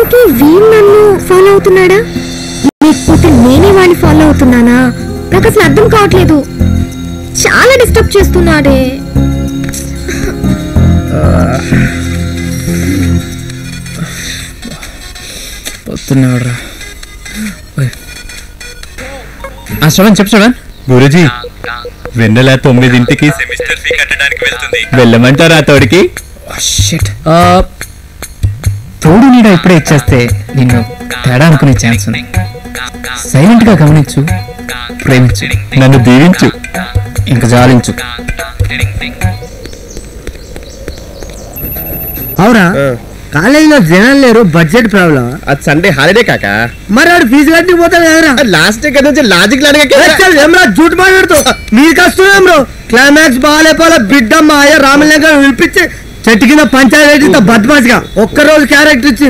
ఇంతకీ వీడు నన్ను ఫాలో అవుతున్నాడా లేకపోతే నేనే వాడిని ఫాలో అవుతున్నానా? నాకు అసలు అర్థం కావట్లేదు. చాలా డిస్టర్బ్ చేస్తున్నాడే. వస్తున్నాడురా. శ్రవణ్ చెప్పు శ్రవణ్. గురుజీ వెన్నెల 9ంటికి సెమిస్టర్ ఫీ కట్టడానికి వెళ్తుంది, వెళ్ళమంటారా తోడికి? తోడు నీడ ఇప్పుడే ఇచ్చేస్తే నిన్ను తేడా అనుకునే ఛాన్స్ ఉంది. సైలెంట్ గా గమనించు, ప్రేమించు, నన్ను దీవించు, ఇంకా జాలించు. అవునా? కాలేజీలో జనాలు లేరు, బడ్జెట్ ప్రాబ్లం. అది సండే హాలిడే కాక మరి వాడు ఫీజు కట్టి పోతాడు కదరా. లాస్ట్ కదా నుంచి లాజిక్ ఏమరా జూట్ మాట్లాడుతూ మీరు కష్టం బ్రో. క్లైమాక్స్ బాగాలేపోలా బిడ్డ మా అయ్య రామలింగం పిలిపించి చెట్టు కింద పంచాయతీ బద్మాస్గా ఒక్కరోజు క్యారెక్టర్ ఇచ్చి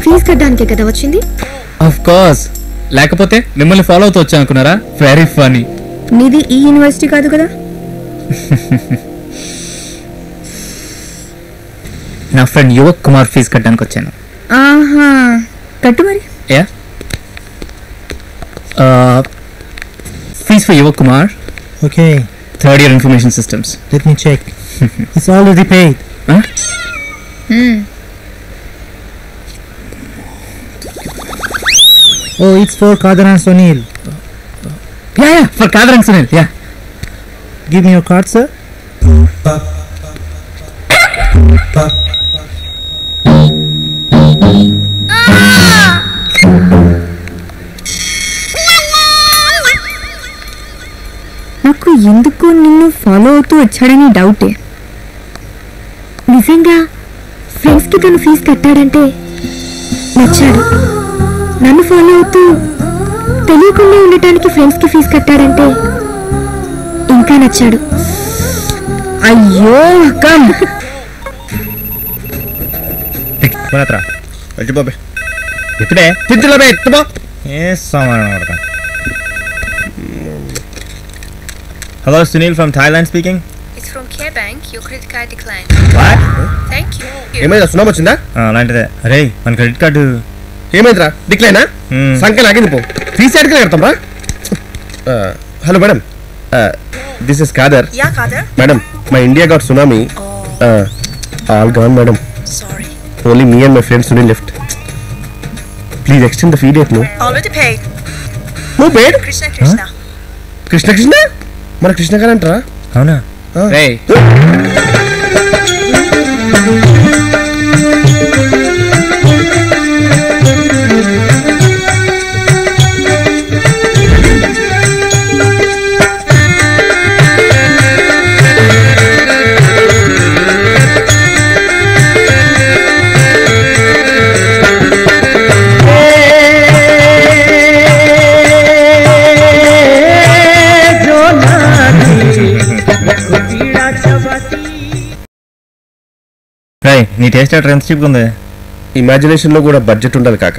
ఫీజు కట్టడానికే కదా వచ్చింది. ఆఫ్ కోర్స్, లేకపోతే మిమ్మల్ని ఫాలో అవుతూ వచ్చా అనుకున్నారా? Very funny. నీది ఈ యూనివర్సిటీ కాదు కదా? నా ఫ్రెండ్ యువక్ కుమార్ ఫీజు కట్టడానికి వచ్చాను. ఆహా, కట్టు మరి. Fees for Yuvak Kumar. Okay. 3rd year information systems. Let me check. It's already paid. Oh, it's for Kader and Sunil. Yeah, for Kader and Sunil. Yeah. Give me your card, sir. నాకు ఎందుకు నిన్ను follow అవుతూ వచ్చాడని డౌటే. నిజంగా ఫ్రెండ్స్కి తను fee కట్టాడంటే నచ్చాడు. నన్ను ఫాలో అవుతూ తెలియకుండా ఉండటానికి ఫ్రెండ్స్కి ఫీజు కట్టాడంటే ఇంకా నచ్చాడు. అయ్యో కమ్ ఇప్పుడే తింటులో ఎత్తుపో. Hello, Sunil from Thailand speaking. It's from Care Bank. Your credit card declined. What? Thank you. ఏమైందా? సునామీ వచ్చిందా? అలాంటిదే. అరే మన క్రెడిట్ కార్డు ఏమైందిరా? డిక్లైనా? సంఖ్య లాగింది పో. 3 సైడ్కి కడతాం రా. Hello madam, this is Kader. Yeah, Kader. Madam, my India got tsunami. All gone madam. Sorry. Only me and my friend Sunil left. Please extend the fee date. Already paid. నువ్వు పేడ్? Krishna Krishna. కృష్ణ కృష్ణ మన కృష్ణ గారు అంటారా? అవునా? నీ టేస్ట్ ఎంత cheap ఉంది. Imagination లో కూడా బడ్జెట్ ఉండాలి కాక.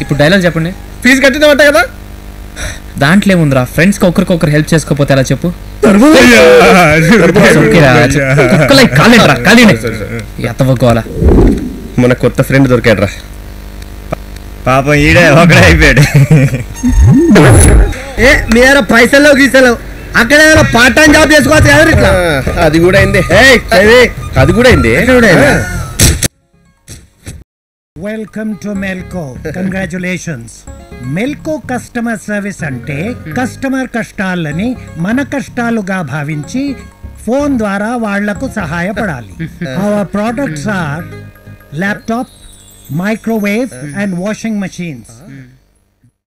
ఇప్పుడు డైలాగ్ చెప్పండి. ఫీజు కట్టినామంట కదా? దాంట్లో ఏముందిరా, ఫ్రెండ్స్ కి ఒకరికొకరు హెల్ప్ చేసుకోపోతే ఎలా చెప్పు. ఎత్తవకోవాలా. మన కొత్త ఫ్రెండ్ దొరికాడు రా. పాపం ఈడే ఒకడే అయిపోయాడు. మీర పైసలు గీసలు అక్కడ పార్ట్ టైం జాబ్ చేసుకోవచ్చు కదా ఇట్లా. అది కూడా అయింది. అది కూడా అయింది. Welcome to Melco. Congratulations. Melco customer service అంటే కస్టమర్ కష్టాలని మన కష్టాలుగా భావించి ఫోన్ ద్వారా వాళ్లకు సహాయపడాలి. Our products are laptop, microwave and washing machines.